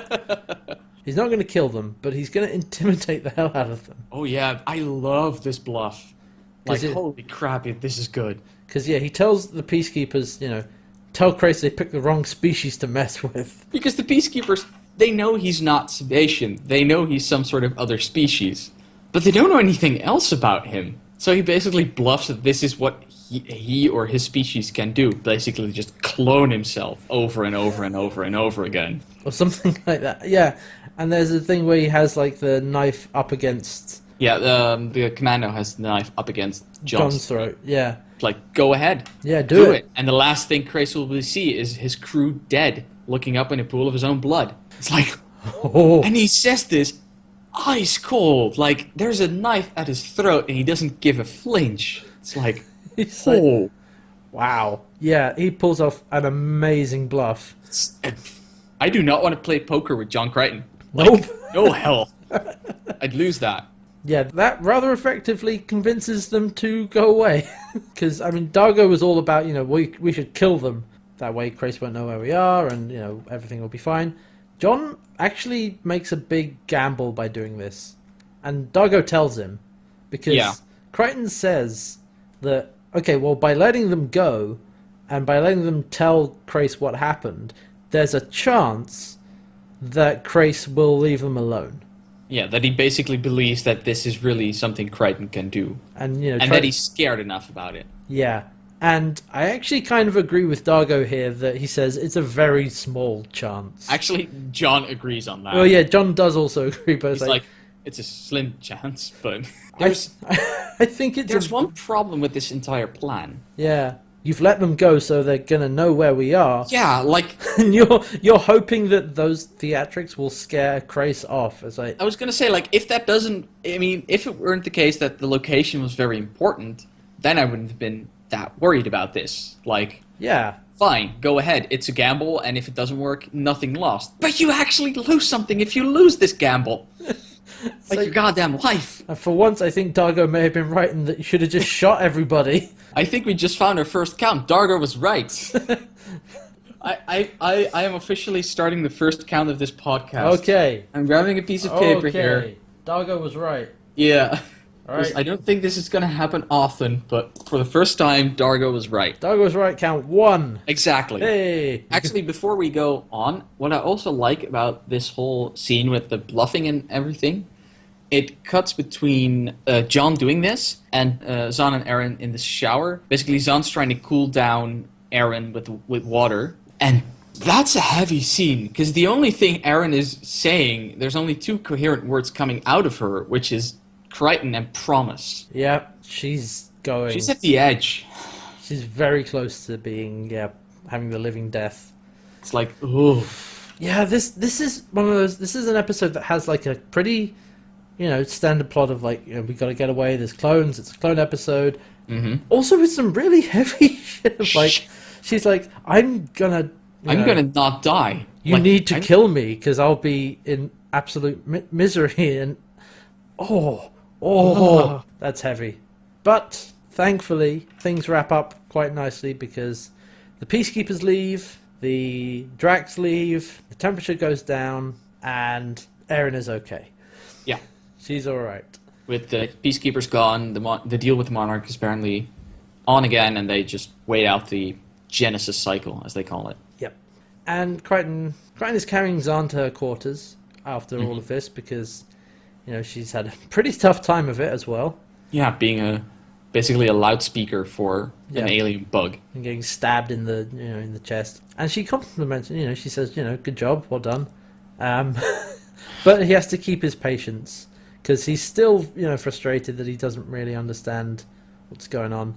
He's not going to kill them, but he's going to intimidate the hell out of them. Oh yeah, I love this bluff. Like, holy crap, this is good. Because, yeah, he tells the Peacekeepers, tell Krace they picked the wrong species to mess with. Because the Peacekeepers, they know he's not Sebastian. They know he's some sort of other species. But they don't know anything else about him. So he basically bluffs that this is what he or his species can do. Basically just clone himself over and over and over and over again. Or something like that, yeah. And there's a thing where he has, like, the knife up against... Yeah, the commando has the knife up against John's throat, yeah. Like, go ahead. Yeah, do it. And the last thing Krace will see is his crew dead, looking up in a pool of his own blood. It's like... Oh. And he says this ice cold. Like, there's a knife at his throat and he doesn't give a flinch. It's like... He's like, wow. Yeah, he pulls off an amazing bluff. I do not want to play poker with John Crichton. Nope. No hell. I'd lose that. Yeah, that rather effectively convinces them to go away. Because, Dargo was all about, we should kill them. That way Krace won't know where we are and, everything will be fine. John actually makes a big gamble by doing this. And Dargo tells him. Because Crichton says that, okay, well, by letting them go and by letting them tell Krace what happened, there's a chance that Krace will leave them alone. Yeah, that he basically believes that this is really something Crichton can do. And, and that he's scared enough about it. Yeah. And I actually kind of agree with Dargo here that he says it's a very small chance. Actually, John agrees on that. Well, yeah, John does also agree, but he's like, it's a slim chance, but... I think there's one problem with this entire plan. Yeah. You've let them go, so they're gonna know where we are. Yeah, like... And you're hoping that those theatrics will scare Krace off. As I was gonna say, like, if that doesn't... if it weren't the case that the location was very important, then I wouldn't have been that worried about this. Like... Yeah. Fine, go ahead. It's a gamble, and if it doesn't work, nothing lost. But you actually lose something if you lose this gamble. Like your goddamn life. For once, I think Dargo may have been right in that you should have just shot everybody. I think we just found our first count. Dargo was right. I am officially starting the first count of this podcast. Okay. I'm grabbing a piece of paper here. Dargo was right. Yeah. All right. I don't think this is going to happen often, but for the first time, Dargo was right. Dargo was right. Count 1. Exactly. Hey. Actually, before we go on, what I also like about this whole scene with the bluffing and everything, it cuts between John doing this and Zahn and Aaron in the shower. Basically, Zahn's trying to cool down Aaron with water, and that's a heavy scene, because the only thing Aaron is saying, there's only 2 coherent words coming out of her, which is Crichton and promise. Yep, she's going. She's at the edge. She's very close to being, having the living death. It's like, ooh. Yeah, this is one of those. This is an episode that has like a pretty, standard plot of like, we got to get away. There's clones. It's a clone episode. Mm-hmm. Also with some really heavy shit. Of like, she's like, I'm gonna not die. You need to kill me because I'll be in absolute misery. And that's heavy. But thankfully, things wrap up quite nicely because the Peacekeepers leave, the Drax leave, the temperature goes down, and Erin is okay. Yeah. She's alright. With the Peacekeepers gone, the deal with the Monarch is apparently on again, and they just wait out the Genesis cycle, as they call it. Yep. And Crichton is carrying Zahn to her quarters after all of this because, she's had a pretty tough time of it as well. Yeah, being basically a loudspeaker for an alien bug. And getting stabbed in the in the chest. And she compliments, she says, good job, well done. But he has to keep his patience because he's still, frustrated that he doesn't really understand what's going on.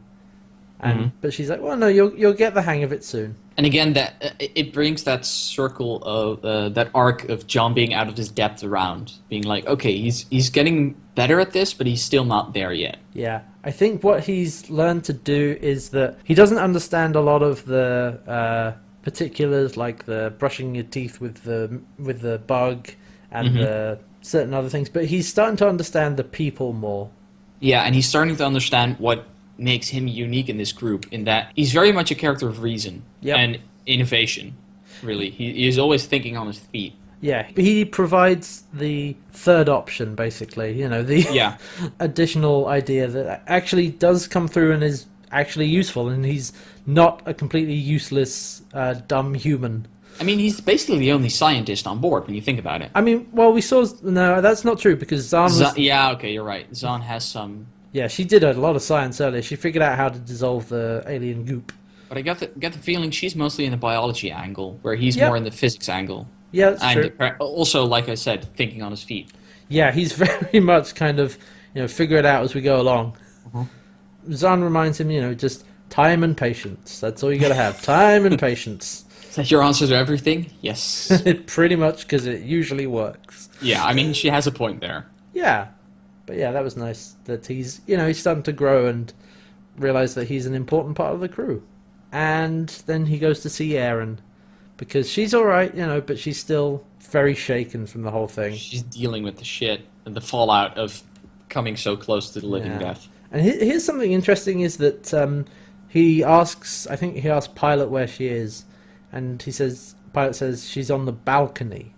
And but she's like, well, no, you'll get the hang of it soon. And again, that it brings that circle of that arc of John being out of his depth around, being like, okay, he's getting better at this, but he's still not there yet. Yeah, I think what he's learned to do is that he doesn't understand a lot of the particulars, like the brushing your teeth with the bug and the certain other things, but he's starting to understand the people more. Yeah, and he's starting to understand what makes him unique in this group, in that he's very much a character of reason and innovation, really. He is always thinking on his feet. Yeah, he provides the third option, basically, the additional idea that actually does come through and is actually useful, and he's not a completely useless, dumb human. I mean, he's basically the only scientist on board when you think about it. I mean, well, we saw... No, that's not true, because Zahn was... yeah, okay, you're right. Zahn has some... Yeah, she did a lot of science earlier. She figured out how to dissolve the alien goop. But I get the feeling she's mostly in the biology angle, where he's more in the physics angle. Yeah, that's true. And also, like I said, thinking on his feet. Yeah, he's very much kind of, figure it out as we go along. Zahn reminds him, just time and patience. That's all you gotta have. Time and patience. Is that your answer to everything? Yes. Pretty much, because it usually works. Yeah, I mean, she has a point there. Yeah. But yeah, that was nice that he's starting to grow and realize that he's an important part of the crew. And then he goes to see Erin because she's all right, but she's still very shaken from the whole thing. She's dealing with the shit and the fallout of coming so close to the living death. And here's something interesting is that he asks Pilot where she is, and Pilot says she's on the balcony.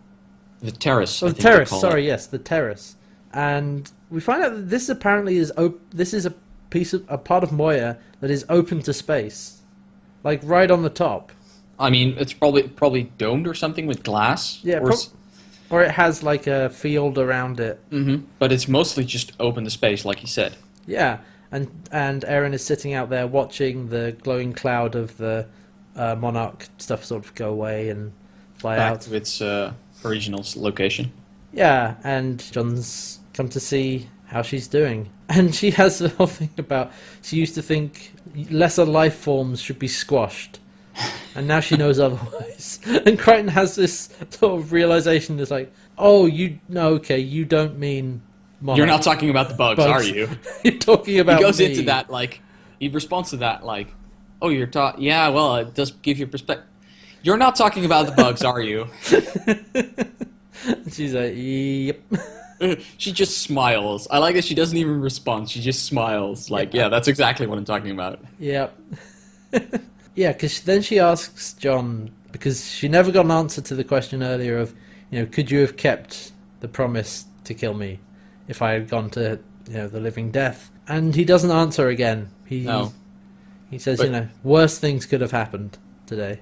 The terrace. Oh, the terrace. Sorry, yes, the terrace. And we find out that this apparently is a part of Moya that is open to space, like right on the top. I mean, it's probably domed or something with glass. Yeah, or it has like a field around it. But it's mostly just open to space, like you said. Yeah, and Erin is sitting out there watching the glowing cloud of the Monarch stuff sort of go away and fly out to its original location. Yeah, and John's come to see how she's doing. And she has the whole thing about, she used to think lesser life forms should be squashed. And now she knows otherwise. And Crichton has this sort of realization that's like, oh, you don't mean Monarch. You're not talking about the bugs, are you? You're talking about He goes me. into that, he responds to that, oh, you're talking, yeah, well, it does give you perspective. You're not talking about the bugs, are you? She's like, yep. She just smiles. I like that she doesn't even respond. She just smiles. Yeah, that's exactly what I'm talking about. Yep. Yeah, because then she asks John, because she never got an answer to the question earlier of, could you have kept the promise to kill me if I had gone to, the living death. And he doesn't answer again. He says, But- worse things could have happened today.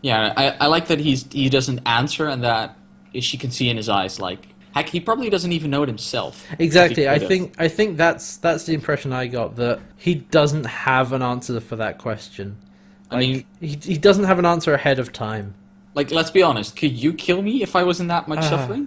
Yeah, I like that he doesn't answer and that she can see in his eyes. Like, heck, he probably doesn't even know it himself. Exactly. If he I think that's the impression I got, that he doesn't have an answer for that question. I mean, he doesn't have an answer ahead of time. like, let's be honest. Could you kill me if I was in that much suffering?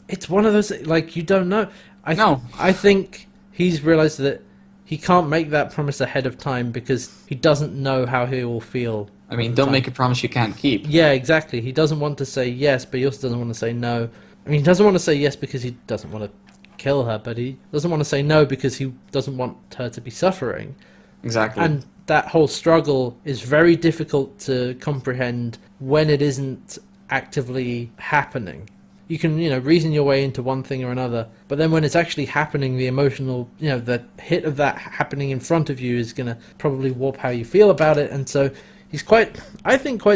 It's one of those, like, you don't know. No. I think he's realized that he can't make that promise ahead of time because he doesn't know how he will feel. I mean, at the don't time. make a promise you can't keep. Yeah, exactly. He doesn't want to say yes, but he also doesn't want to say no. I mean, he doesn't want to say yes because he doesn't want to kill her, but he doesn't want to say no because he doesn't want her to be suffering. Exactly. And that whole struggle is very difficult to comprehend when it isn't actively happening. You can, reason your way into one thing or another, but then when it's actually happening, the emotional, the hit of that happening in front of you is going to probably warp how you feel about it. And so he's quite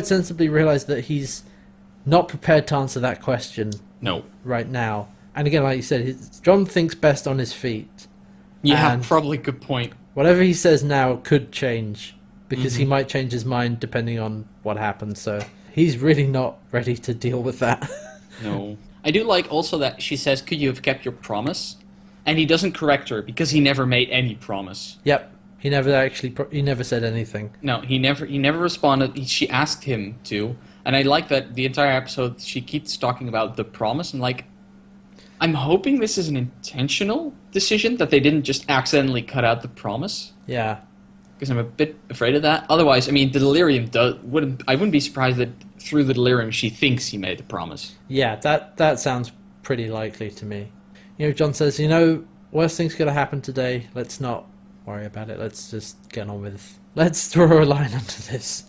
sensibly realized that he's not prepared to answer that question No. right now. And again, like you said, John thinks best on his feet. Yeah, And probably good point. whatever he says now could change, because he might change his mind depending on what happens. So he's really not ready to deal with that. No. I do like also that she says, could you have kept your promise? And he doesn't correct her because he never made any promise. Yep. He never said anything. No, he never responded. She asked him to. And I like that the entire episode she keeps talking about the promise and like, I'm hoping this is an intentional decision, that they didn't just accidentally cut out the promise. Yeah. Because I'm a bit afraid of that. Otherwise, I mean, the delirium I wouldn't be surprised that through the delirium she thinks he made the promise. Yeah, that sounds pretty likely to me. John says, worst things could have happened today. Let's not worry about it. Let's just get on with. Let's draw a line under this.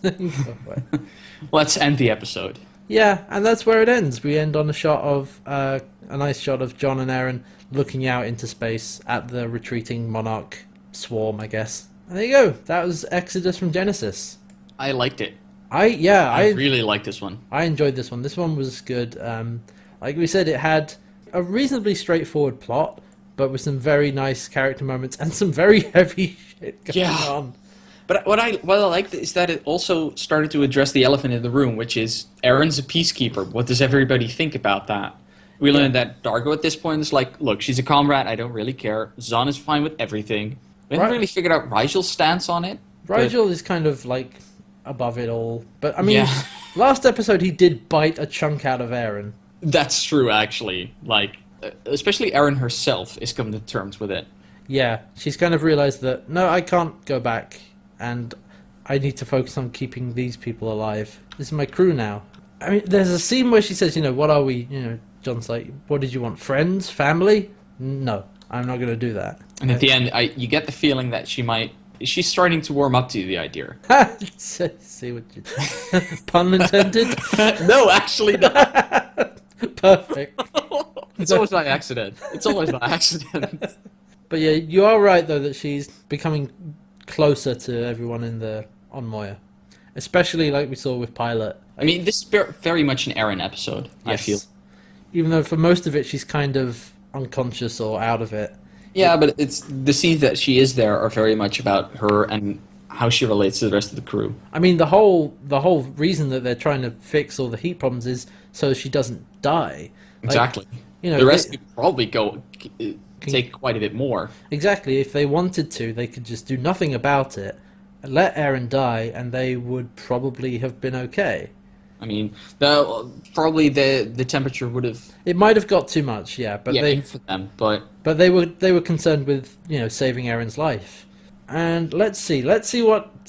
Let's end the episode. Yeah, and that's where it ends. We end on a nice shot of John and Aaron looking out into space at the retreating monarch swarm, I guess. And there you go. That was Exodus from Genesis. I liked it. I really liked this one. I enjoyed this one. This one was good. Like we said, it had a reasonably straightforward plot, but with some very nice character moments and some very heavy shit going on. But what I liked is that it also started to address the elephant in the room, which is Aaron's a peacekeeper. What does everybody think about that? We learned that Dargo at this point is like, look, she's a comrade. I don't really care. Zahn is fine with everything. We haven't really figured out Rigel's stance on it. Rigel is kind of like above it all. But I mean, last episode he did bite a chunk out of Aaron. That's true, actually. Like, especially Aaron herself is coming to terms with it. Yeah, she's kind of realized that, no, I can't go back, and I need to focus on keeping these people alive. This is my crew now. I mean, there's a scene where she says, what are we? John's like, what did you want? Friends? Family? No, I'm not going to do that. And at the end, you get the feeling that she's starting to warm up to the idea. See what you... Pun intended? No, actually not. Perfect. It's always by accident. It's always by accident. But yeah, you are right, though, that she's becoming closer to everyone on Moya. Especially like we saw with Pilot. I mean, this is very much an Aaron episode, I feel. Even though for most of it she's kind of unconscious or out of it. Yeah, but it's the scenes that she is there are very much about her and how she relates to the rest of the crew. I mean, the whole reason that they're trying to fix all the heat problems is so she doesn't die. Exactly. The rest could probably take quite a bit more. Exactly. If they wanted to, they could just do nothing about it, let Aaron die, and they would probably have been okay. I mean, probably the temperature would have. It might have got too much, but for them, but they were concerned with saving Aaron's life. And let's see what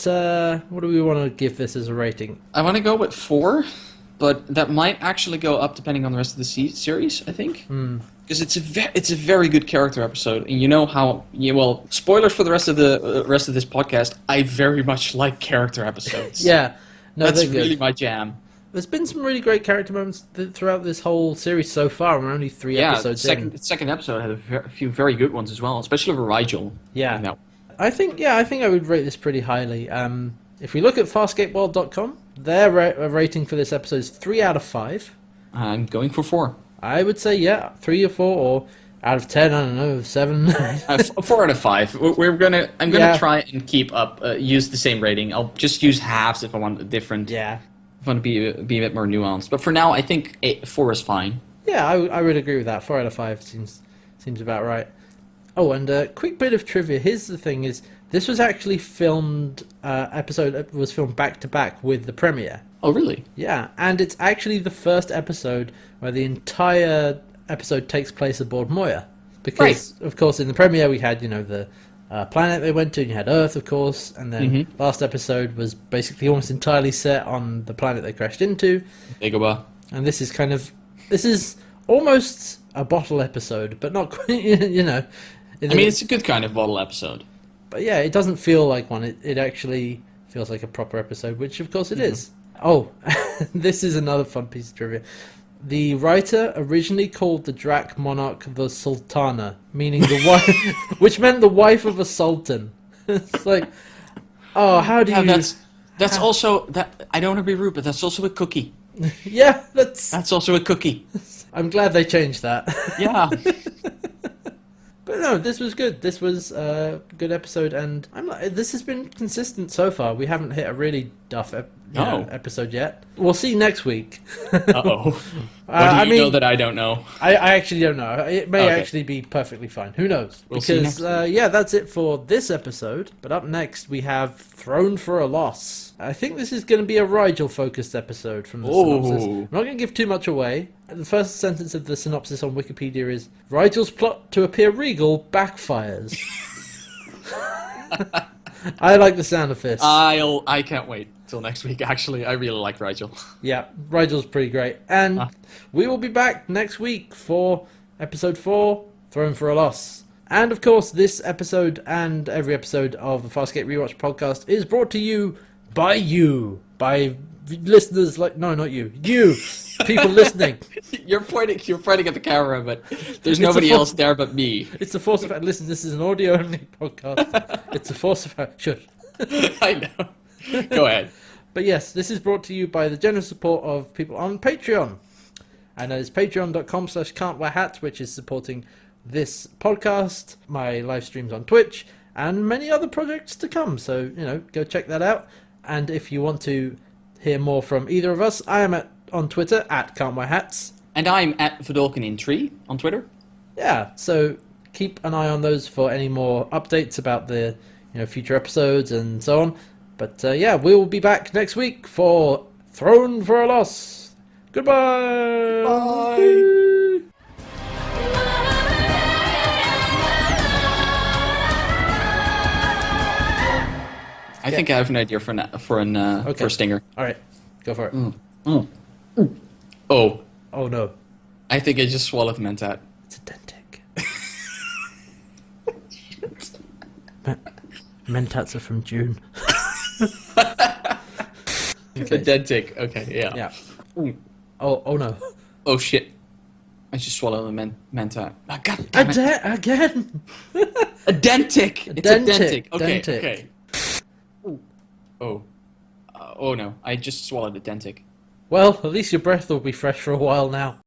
do we want to give this as a rating? I want to go with 4, but that might actually go up depending on the rest of the series. I think because it's a very good character episode, and spoilers for the rest of this podcast. I very much like character episodes. Yeah, no, that's they're good. really my jam. There's been some really great character moments throughout this whole series so far. We're only 3 episodes in. The second episode had a few very good ones as well, especially for Rigel. Yeah. No. I think I would rate this pretty highly. If we look at farscapeworld.com, their rating for this episode is 3 out of 5. I'm going for 4. I would say 3 or 4, or Out of 10, I don't know, 7. 4 out of 5. I'm gonna Yeah. try and keep up, use the same rating. I'll just use halves if I want a different. Yeah. If I want to be a bit more nuanced. But for now, I think 4 is fine. Yeah, I would agree with that. 4 out of 5 seems about right. Oh, and a quick bit of trivia. Here's the thing: is this was actually filmed was filmed back to back with the premiere. Oh, really? Yeah, and it's actually the first episode where the entire episode takes place aboard Moya. Because, of course, in the premiere we had, the planet they went to, and you had Earth, of course, and then last episode was basically almost entirely set on the planet they crashed into. Dagobah. And this is almost a bottle episode, but not quite, It's a good kind of bottle episode. But yeah, it doesn't feel like one. It actually feels like a proper episode, which of course it is. Oh, this is another fun piece of trivia. The writer originally called the Drac monarch the Sultana, meaning the wife, which meant the wife of a sultan. It's like, oh, how do you? That's also that. I don't want to be rude, but that's also a cookie. Yeah, That's also a cookie. I'm glad they changed that. Yeah. But no, this was good. This was a good episode, and this has been consistent so far. We haven't hit a really duff episode yet. We'll see next week. Uh-oh. What do you know that I don't know? I actually don't know. It may actually be perfectly fine. Who knows? We'll see next week. That's it for this episode. But up next, we have Thrown for a Loss. I think this is going to be a Rigel-focused episode from the synopsis. I'm not going to give too much away. The first sentence of the synopsis on Wikipedia is, Rigel's plot to appear regal backfires. I like the sound of this. I can't wait till next week, actually. I really like Rigel. Yeah, Rigel's pretty great. And we will be back next week for episode 4, Thrown for a Loss. And of course, this episode and every episode of the Farscape Rewatch podcast is brought to you, by listeners like... No, not you. You! People listening. You're pointing at the camera, but there's nobody else there but me. It's the force of... Listen, this is an audio-only podcast. It's the force of... Shush. I know. Go ahead. But yes, this is brought to you by the generous support of people on Patreon. And that is patreon.com/CantWearHats, which is supporting this podcast, my live streams on Twitch, and many other projects to come. So, go check that out. And if you want to hear more from either of us, I am on Twitter at CantWearHats. And I'm at Vidalkin3 on Twitter. Yeah, so keep an eye on those for any more updates about the future episodes and so on. But we will be back next week for Thrown for a Loss. Goodbye. Bye. I think I have an idea for a stinger. All right, go for it. Oh. Oh no. I think I just swallowed the Mentat. It's a dentic. Mentats are from June. Okay. A dentic. Okay, yeah. Yeah. Oh no. Oh shit. I just swallowed the Mentat. Oh, God damn it. Again. A dentic. It's a dentic. Okay. Dentic. Okay. Oh. Oh no. I just swallowed a dentic. Well, at least your breath will be fresh for a while now.